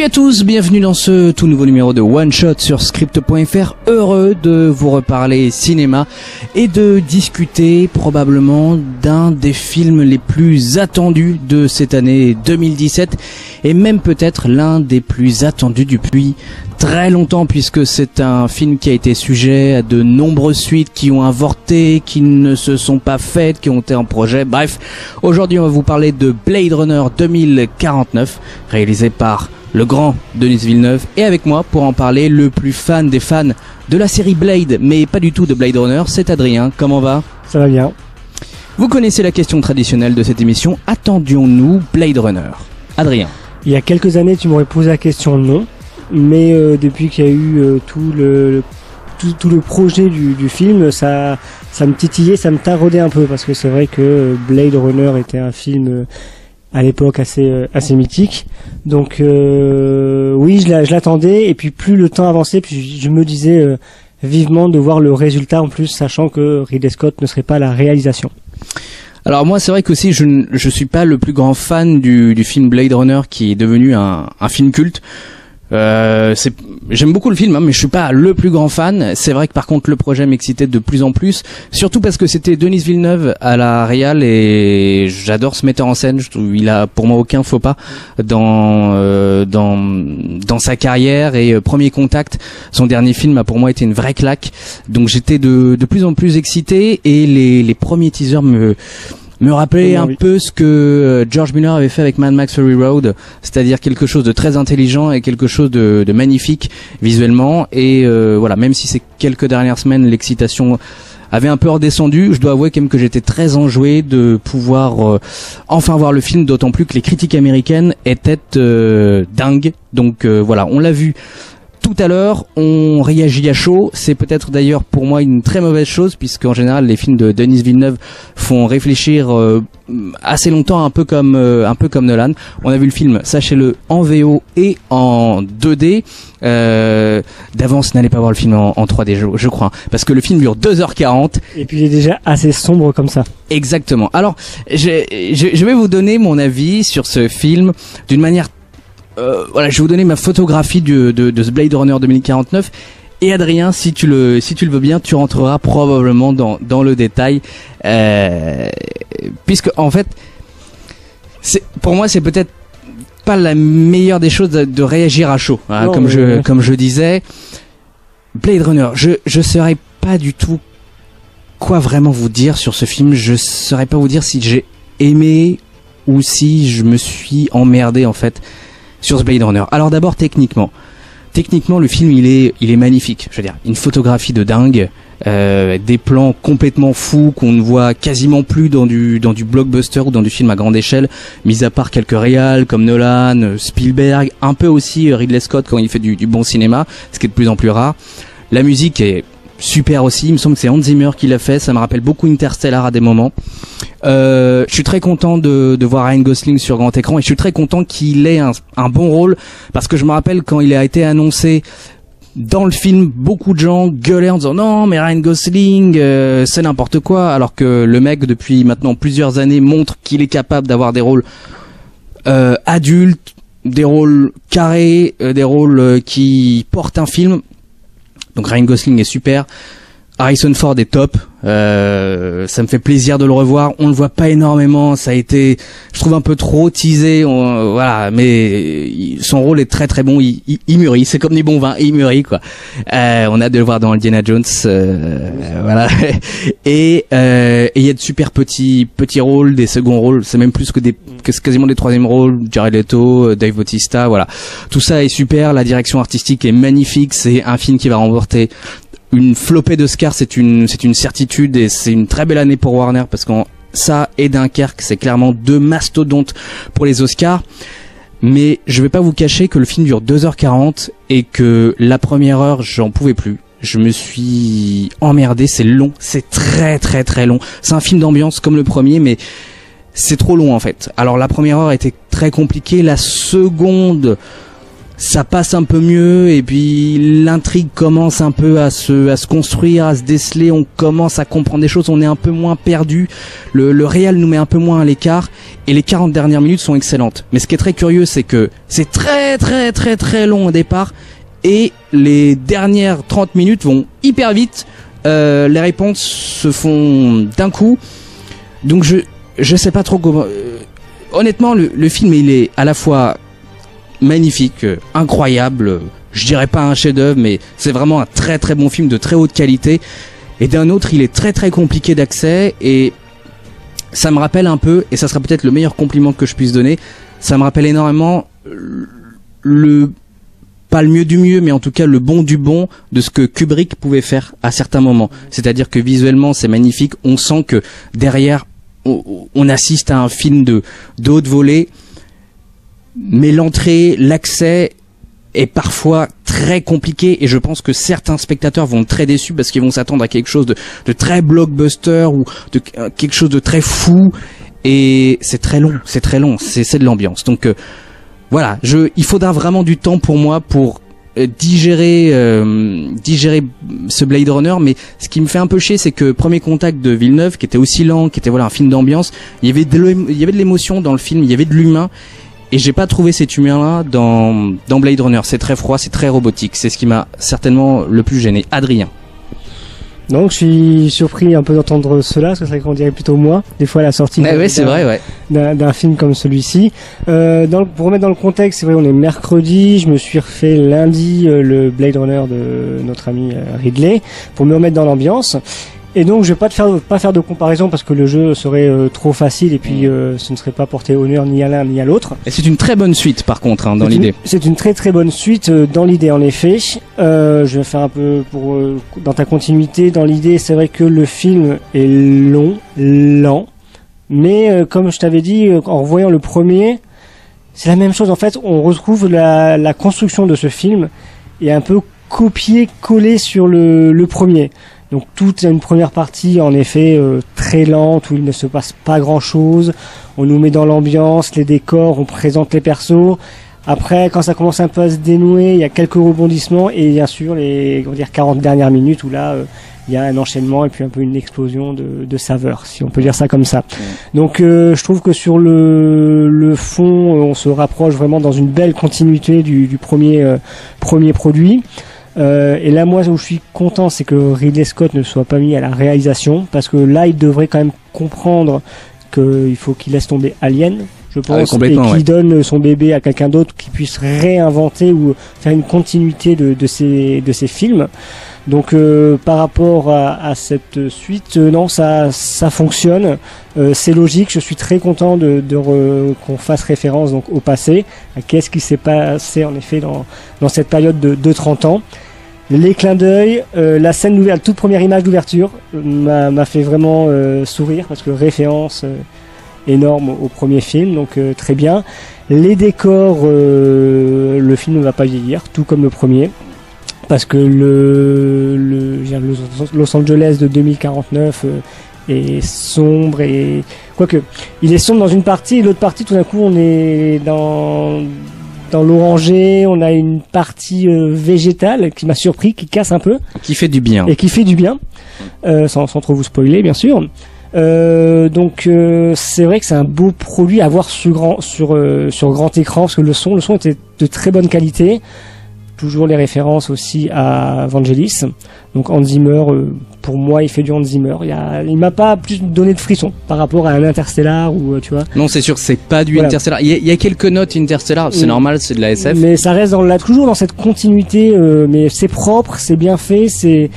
Salut à tous, bienvenue dans ce tout nouveau numéro de One Shot sur Script.fr. Heureux de vous reparler cinéma et de discuter probablement d'un des films les plus attendus de cette année 2017 et même peut-être l'un des plus attendus depuis très longtemps, puisque c'est un film qui a été sujet à de nombreuses suites qui ont avorté, qui ne se sont pas faites, qui ont été en projet. Bref, aujourd'hui on va vous parler de Blade Runner 2049, réalisé par le grand Denis Villeneuve, et avec moi pour en parler le plus fan des fans de la série Blade, mais pas du tout de Blade Runner, c'est Adrien. Comment va ? Ça va bien. Vous connaissez la question traditionnelle de cette émission, attendions-nous Blade Runner ? Adrien. Il y a quelques années tu m'aurais posé la question non, mais depuis qu'il y a eu tout le projet du film, ça me titillait, ça me taraudait un peu, parce que c'est vrai que Blade Runner était un film à l'époque assez mythique. Donc oui, je l'attendais, et puis plus le temps avançait, puis je me disais vivement de voir le résultat, en plus sachant que Ridley Scott ne serait pas à la réalisation. Alors moi c'est vrai qu'aussi je suis pas le plus grand fan du film Blade Runner, qui est devenu un film culte. J'aime beaucoup le film, hein, mais je suis pas le plus grand fan. C'est vrai que par contre le projet m'excitait de plus en plus, surtout parce que c'était Denis Villeneuve à la réal, et j'adore ce metteur en scène. Je trouve il a pour moi aucun faux pas dans sa carrière, et Premier Contact, son dernier film, a pour moi été une vraie claque. Donc j'étais de plus en plus excité, et les premiers teasers me rappelait un peu ce que George Miller avait fait avec Mad Max Fury Road, c'est-à-dire quelque chose de très intelligent et quelque chose de magnifique visuellement. Et voilà, même si ces quelques dernières semaines l'excitation avait un peu redescendu, je dois avouer quand même que j'étais très enjoué de pouvoir enfin voir le film, d'autant plus que les critiques américaines étaient dingues. Donc voilà, on l'a vu tout à l'heure, on réagit à chaud. C'est peut-être d'ailleurs pour moi une très mauvaise chose, puisqu'en général les films de Denis Villeneuve font réfléchir assez longtemps, un peu comme Nolan. On a vu le film, sachez-le, en VO et en 2D. D'avance, n'allez pas voir le film en 3D, je crois, parce que le film dure 2h40. Et puis il est déjà assez sombre comme ça. Exactement. Alors, je vais vous donner mon avis sur ce film d'une manière... voilà, je vais vous donner ma photographie de ce Blade Runner 2049, et Adrien, si tu le veux bien, tu rentreras probablement dans le détail, puisque en fait, pour moi c'est peut-être pas la meilleure des choses de réagir à chaud, hein, non, comme je disais. Blade Runner, je saurais pas du tout quoi vraiment vous dire sur ce film. Je saurais pas vous dire si j'ai aimé ou si je me suis emmerdé en fait sur ce Blade Runner. Alors d'abord techniquement, le film il est magnifique. Je veux dire, une photographie de dingue, des plans complètement fous qu'on ne voit quasiment plus dans du blockbuster ou dans du film à grande échelle, mis à part quelques réals comme Nolan, Spielberg, un peu aussi Ridley Scott quand il fait du bon cinéma, ce qui est de plus en plus rare. La musique est super aussi, il me semble que c'est Hans Zimmer qui l'a fait, ça me rappelle beaucoup Interstellar à des moments. Je suis très content de voir Ryan Gosling sur grand écran, et je suis très content qu'il ait un bon rôle, parce que je me rappelle quand il a été annoncé dans le film, beaucoup de gens gueulaient en disant non mais Ryan Gosling c'est n'importe quoi, alors que le mec depuis maintenant plusieurs années montre qu'il est capable d'avoir des rôles adultes, des rôles carrés, des rôles qui portent un film. Donc Ryan Gosling est super, Harrison Ford est top, ça me fait plaisir de le revoir. On le voit pas énormément, ça a été, je trouve, un peu trop teasé, voilà, mais son rôle est très très bon, il mûrit, c'est comme des bons vins, il mûrit quoi. On a hâte de le voir dans Indiana Jones, voilà. Et il y a de super petits rôles, des seconds rôles, c'est même plus que c'est quasiment des troisièmes rôles, Jared Leto, Dave Bautista, voilà. Tout ça est super, la direction artistique est magnifique, c'est un film qui va remporter une flopée d'Oscars, c'est une certitude, et c'est une très belle année pour Warner, parce que ça et Dunkerque, c'est clairement deux mastodontes pour les Oscars. Mais je vais pas vous cacher que le film dure 2h40 et que la première heure, j'en pouvais plus. Je me suis emmerdé, c'est long, c'est très très très long. C'est un film d'ambiance comme le premier, mais c'est trop long en fait. Alors la première heure était très compliquée, la seconde ça passe un peu mieux, et puis l'intrigue commence un peu à se construire, à se déceler, on commence à comprendre des choses, on est un peu moins perdu, le réel nous met un peu moins à l'écart, et les 40 dernières minutes sont excellentes. Mais ce qui est très curieux, c'est que c'est très très très très long au départ, et les dernières 30 minutes vont hyper vite, les réponses se font d'un coup, donc je sais pas trop comment... honnêtement, le film, il est à la fois magnifique, incroyable, je dirais pas un chef-d'œuvre, mais c'est vraiment un très très bon film de très haute qualité, et d'un autre, il est très très compliqué d'accès, et ça me rappelle un peu, et ça sera peut-être le meilleur compliment que je puisse donner, ça me rappelle énormément pas le mieux du mieux, mais en tout cas le bon du bon de ce que Kubrick pouvait faire à certains moments. C'est-à-dire que visuellement c'est magnifique, on sent que derrière on assiste à un film de haute volée, mais l'entrée, l'accès est parfois très compliqué, et je pense que certains spectateurs vont être très déçus parce qu'ils vont s'attendre à quelque chose de très blockbuster ou de quelque chose de très fou, et c'est très long, c'est de l'ambiance. Donc voilà, il faudra vraiment du temps pour moi pour digérer ce Blade Runner, mais ce qui me fait un peu chier, c'est que Premier Contact de Villeneuve, qui était aussi lent, qui était voilà un film d'ambiance, il y avait de l'émotion dans le film, il y avait de l'humain, et j'ai pas trouvé cet humain-là dans Blade Runner. C'est très froid, c'est très robotique, c'est ce qui m'a certainement le plus gêné. Adrien. Donc je suis surpris un peu d'entendre cela, parce que c'est vrai qu'on dirait plutôt moi, des fois à la sortie c'est vrai, ouais. d'un film comme celui-ci. Pour remettre dans le contexte, c'est vrai, on est mercredi, je me suis refait lundi le Blade Runner de notre ami Ridley, pour me remettre dans l'ambiance. Et donc je vais pas faire de comparaison parce que le jeu serait trop facile, et puis ce ne serait pas porté honneur ni à l'un ni à l'autre. Et c'est une très bonne suite par contre, dans l'idée. C'est une très très bonne suite dans l'idée, en effet. Je vais faire un peu dans ta continuité. Dans l'idée, c'est vrai que le film est lent, mais comme je t'avais dit en revoyant le premier, c'est la même chose. En fait, on retrouve la construction de ce film est un peu copié-collé sur le premier. Donc toute une première partie en effet très lente, où il ne se passe pas grand chose, on nous met dans l'ambiance, les décors, on présente les persos. Après, quand ça commence un peu à se dénouer, il y a quelques rebondissements, et bien sûr les 40 dernières minutes où là il y a un enchaînement et puis un peu une explosion de saveurs, si on peut dire ça comme ça. Donc je trouve que sur le fond, on se rapproche vraiment dans une belle continuité du premier produit. Et là, moi, où je suis content, c'est que Ridley Scott ne soit pas mis à la réalisation, parce que là, il devrait quand même comprendre qu'il faut qu'il laisse tomber Alien, je pense, et qu'il donne son bébé à quelqu'un d'autre qui puisse réinventer ou faire une continuité de ces films. Donc par rapport à cette suite, non, ça fonctionne, c'est logique. Je suis très content qu'on fasse référence donc au passé, à qu'est-ce qui s'est passé en effet dans cette période de 30 ans. Les clins d'œil, la scène d'ouverture, la toute première image d'ouverture m'a fait vraiment sourire, parce que référence énorme au premier film, donc très bien. Les décors, le film ne va pas vieillir, tout comme le premier, parce que le Los Angeles de 2049 est sombre, et quoique il est sombre dans une partie, et l'autre partie tout d'un coup on est dans l'orangé, on a une partie végétale qui m'a surpris, qui casse un peu, qui fait du bien, sans trop vous spoiler bien sûr. Donc c'est vrai que c'est un beau produit à voir sur grand écran, parce que le son était de très bonne qualité. Toujours les références aussi à Vangelis. Donc Hans Zimmer, pour moi, il fait du Hans Zimmer. Il m'a pas plus donné de frissons par rapport à un Interstellar, ou tu vois. Non, c'est sûr, c'est pas du Interstellar. Il y a quelques notes Interstellar, c'est normal, c'est de la SF. Mais ça reste toujours dans cette continuité. Mais c'est propre, c'est bien fait, c'est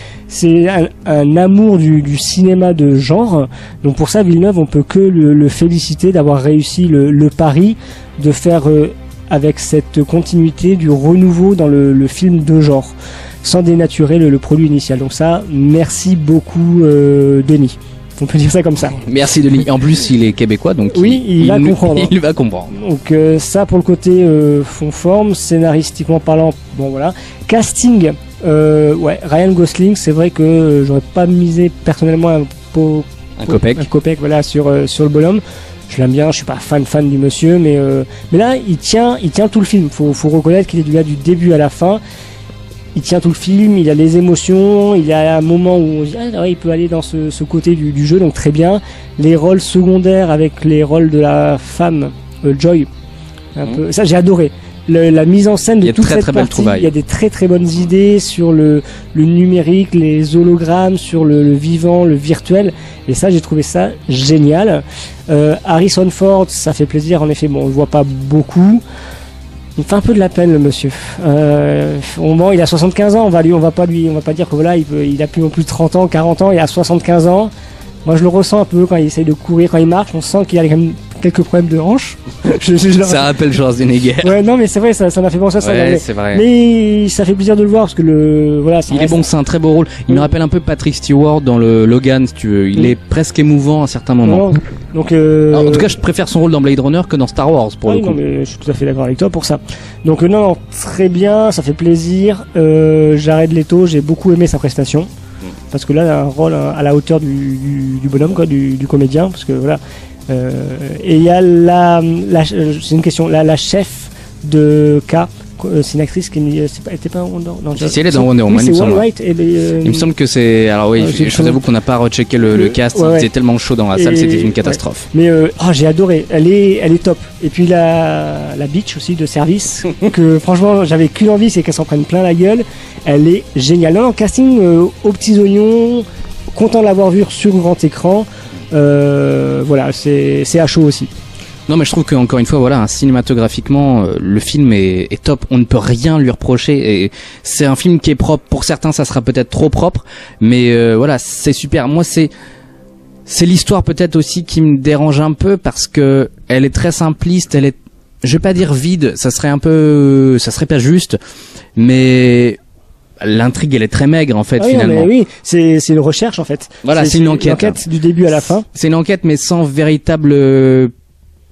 un amour du cinéma de genre. Donc pour ça, Villeneuve, on peut que le féliciter d'avoir réussi le pari de faire avec cette continuité du renouveau dans le film de genre, sans dénaturer le produit initial. Donc ça, merci beaucoup Denis. On peut dire ça comme ça. Merci Denis. En plus, il est québécois, donc oui, il va comprendre. Il va comprendre. Donc ça, pour le côté fond-forme, scénaristiquement parlant, bon voilà. Casting, Ryan Gosling, c'est vrai que j'aurais pas misé personnellement un copec, voilà, sur le bonhomme. je l'aime bien, je suis pas fan du monsieur, mais là il tient tout le film. Faut reconnaître qu'il est là du début à la fin. Il tient tout le film, il a les émotions, il y a un moment où on se dit ah ouais, il peut aller dans ce côté du jeu, donc très bien. Les rôles secondaires avec les rôles de la femme Joy, un peu, ça j'ai adoré. La mise en scène de toute cette partie, il y a des très très bonnes idées sur le numérique, les hologrammes, sur le vivant, le virtuel, et ça j'ai trouvé ça génial. Harrison Ford, ça fait plaisir, en effet, bon on le voit pas beaucoup. Il me fait un peu de la peine le monsieur. Au moment il a 75 ans, on va pas dire que voilà il a plus 30 ans, 40 ans, il a 75 ans. Moi je le ressens un peu quand il essaye de courir, quand il marche, on sent qu'il a quand même quelques problèmes de hanche. Ça rappelle Schwarzenegger. Ouais, non mais c'est vrai, ça m'a fait penser à ça. Ouais, c'est vrai. Mais ça fait plaisir de le voir parce que il est bon, c'est un très beau rôle. Il me rappelle un peu Patrick Stewart dans le Logan, si tu veux. Il est presque émouvant à certains moments. Non, donc en tout cas, je préfère son rôle dans Blade Runner que dans Star Wars pour le coup. Non, mais je suis tout à fait d'accord avec toi pour ça. Donc non, très bien, ça fait plaisir. Jared Leto, j'ai beaucoup aimé sa prestation. Parce que là, il a un rôle à la hauteur du bonhomme, quoi, du comédien, parce que voilà. Et il y a c'est une question, la chef de K, c'est une actrice qui était pas dans si elle est dans Wonder Woman, il me semble. Il me semble que c'est. Alors oui, je vous avoue qu'on n'a pas rechecké le cast, il était tellement chaud dans la salle, c'était une catastrophe. Mais j'ai adoré, elle est top. Et puis la bitch aussi de service, que franchement j'avais qu'une envie, c'est qu'elle s'en prenne plein la gueule. Elle est géniale. Non, casting aux petits oignons, content de l'avoir vu sur grand écran. Voilà, c'est à chaud aussi. Non mais je trouve qu'encore une fois voilà, cinématographiquement le film est top, on ne peut rien lui reprocher et c'est un film qui est propre. Pour certains ça sera peut-être trop propre, mais voilà, c'est super. Moi c'est l'histoire peut-être aussi qui me dérange un peu parce que elle est très simpliste, elle est, je vais pas dire vide, ça serait pas juste, mais l'intrigue elle est très maigre en fait finalement. Non, mais oui, c'est une recherche en fait. Voilà, c'est une enquête du début à la fin. C'est une enquête mais sans véritable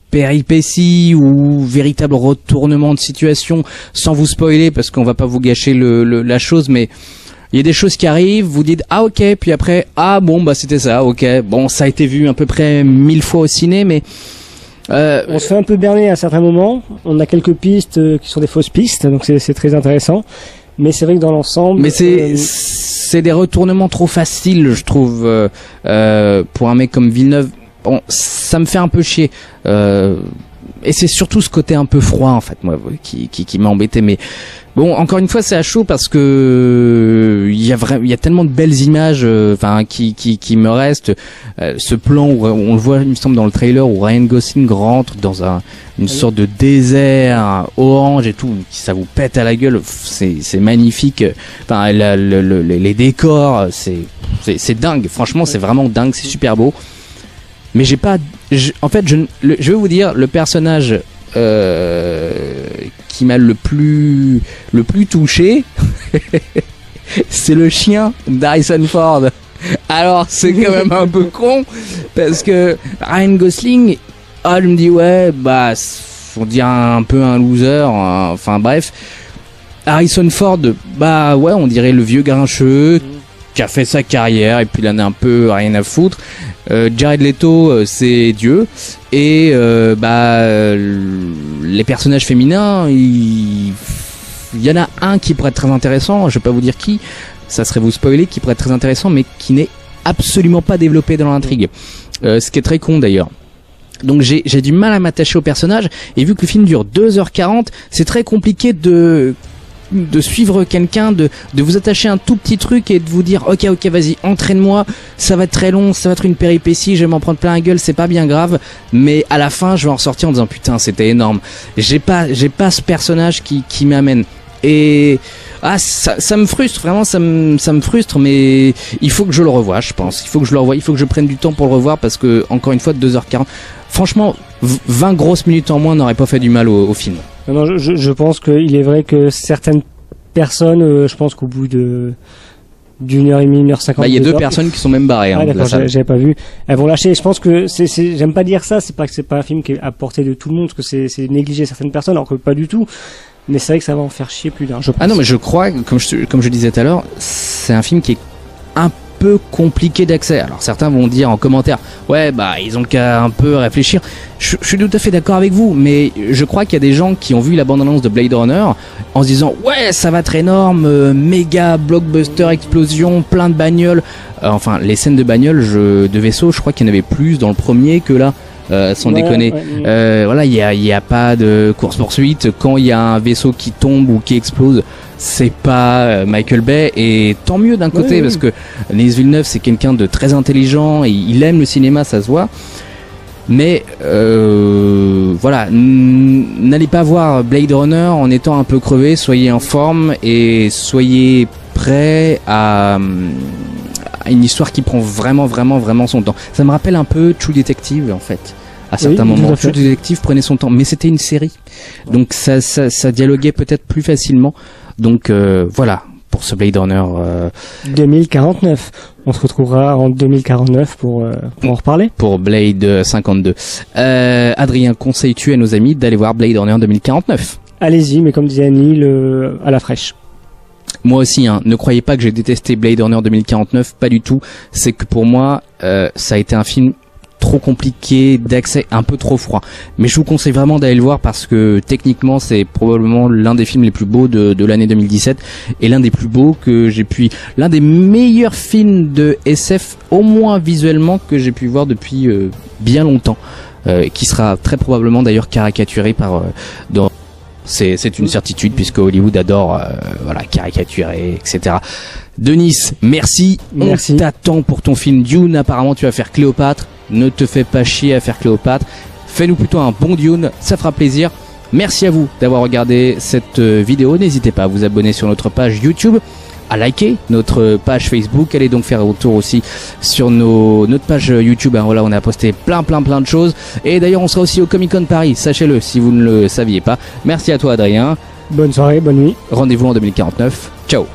péripéties ou véritable retournement de situation, sans vous spoiler parce qu'on va pas vous gâcher la chose, mais il y a des choses qui arrivent, vous dites ah ok, puis après ah bon bah c'était ça, ok, bon ça a été vu à peu près 1000 fois au ciné, mais on se fait un peu berner à certains moments, on a quelques pistes qui sont des fausses pistes, donc c'est très intéressant. Mais c'est vrai que dans l'ensemble... Mais c'est des retournements trop faciles, je trouve, pour un mec comme Villeneuve. Bon, ça me fait un peu chier. Et c'est surtout ce côté un peu froid, en fait, moi, qui m'a embêté. Mais bon, encore une fois, c'est à chaud parce que il y a tellement de belles images, qui me restent. Ce plan où on le voit, il me semble, dans le trailer où Ryan Gosling rentre dans une sorte de désert orange et tout, ça vous pète à la gueule. C'est magnifique. Enfin, les décors, c'est dingue. Franchement, c'est vraiment dingue. C'est super beau. Mais en fait, je vais vous dire, le personnage qui m'a le plus touché, c'est le chien d'Harrison Ford. Alors, c'est quand même un peu con, parce que Ryan Gosling, je me dis, ouais, bah, on dirait un peu un loser, enfin bref. Harrison Ford, bah ouais, on dirait le vieux grincheux, qui a fait sa carrière, et puis il en a un peu rien à foutre. Jared Leto, c'est Dieu, et les personnages féminins, il y en a un qui pourrait être très intéressant, je vais pas vous dire qui, ça serait vous spoiler, qui pourrait être très intéressant, mais qui n'est absolument pas développé dans l'intrigue, ce qui est très con d'ailleurs. Donc j'ai du mal à m'attacher au personnage, et vu que le film dure 2h40, c'est très compliqué de suivre quelqu'un, de vous attacher un tout petit truc et de vous dire ok vas-y entraîne-moi, ça va être très long, ça va être une péripétie, je vais m'en prendre plein la gueule, c'est pas bien grave, mais à la fin je vais en ressortir en disant putain c'était énorme. J'ai pas ce personnage qui m'amène, et ça me frustre, vraiment ça me frustre, mais il faut que je le revoie, je pense, il faut que je prenne du temps pour le revoir, parce que encore une fois 2h40, franchement 20 grosses minutes en moins n'aurait pas fait du mal au film. Non, je pense qu'il est vrai que certaines personnes, je pense qu'au bout d'une heure et demie, 1h50. Il y a 2 personnes qui sont même barrées. D'accord, j'avais pas vu. Elles vont lâcher. Je pense que j'aime pas dire ça. C'est pas que c'est pas un film qui est à portée de tout le monde, parce que c'est négliger certaines personnes, alors que pas du tout. Mais c'est vrai que ça va en faire chier plus d'un. Ah non, mais je crois, comme je disais tout à l'heure, c'est un film qui est peu compliqué d'accès. Alors certains vont dire en commentaire, ouais bah ils ont qu'à un peu réfléchir. Je suis tout à fait d'accord avec vous, mais je crois qu'il y a des gens qui ont vu la bande-annonce de Blade Runner en se disant ouais ça va être énorme, méga blockbuster explosion, plein de bagnoles. Enfin les scènes de bagnoles, de vaisseaux, je crois qu'il y en avait plus dans le premier que là. Sans déconner. Voilà, il y a pas de course poursuite. Quand il y a un vaisseau qui tombe ou qui explose, c'est pas Michael Bay, et tant mieux d'un côté parce que Denis Villeneuve c'est quelqu'un de très intelligent et il aime le cinéma, ça se voit. Mais voilà, n'allez pas voir Blade Runner en étant un peu crevé. Soyez en forme et soyez prêts à une histoire qui prend vraiment son temps. Ça me rappelle un peu True Detective en fait. À certains moments, True Detective prenait son temps, mais c'était une série, donc ça dialoguait peut-être plus facilement. Donc voilà pour ce Blade Runner 2049. On se retrouvera en 2049 pour en reparler. Pour Blade 52. Adrien, conseilles-tu à nos amis d'aller voir Blade Runner 2049? Allez-y, mais comme disait Annie, à la fraîche. Moi aussi, hein, ne croyez pas que j'ai détesté Blade Runner 2049, pas du tout. C'est que pour moi, ça a été un film trop compliqué d'accès, un peu trop froid. Mais je vous conseille vraiment d'aller le voir parce que techniquement, c'est probablement l'un des films les plus beaux de l'année 2017 et l'un des plus beaux que j'ai pu, l'un des meilleurs films de SF, au moins visuellement, que j'ai pu voir depuis bien longtemps, qui sera très probablement d'ailleurs caricaturé par c'est une certitude puisque Hollywood adore voilà, caricaturer, etc. Denis, merci. On t'attend pour ton film Dune. Apparemment tu vas faire Cléopâtre. Ne te fais pas chier à faire Cléopâtre. Fais-nous plutôt un bon Dune, ça fera plaisir. Merci à vous d'avoir regardé cette vidéo. N'hésitez pas à vous abonner sur notre page YouTube, à liker notre page Facebook. Allez donc faire un tour aussi sur notre page YouTube. Hein, voilà, on a posté plein de choses. Et d'ailleurs, on sera aussi au Comic Con Paris. Sachez-le si vous ne le saviez pas. Merci à toi, Adrien. Bonne soirée, bonne nuit. Rendez-vous en 2049. Ciao.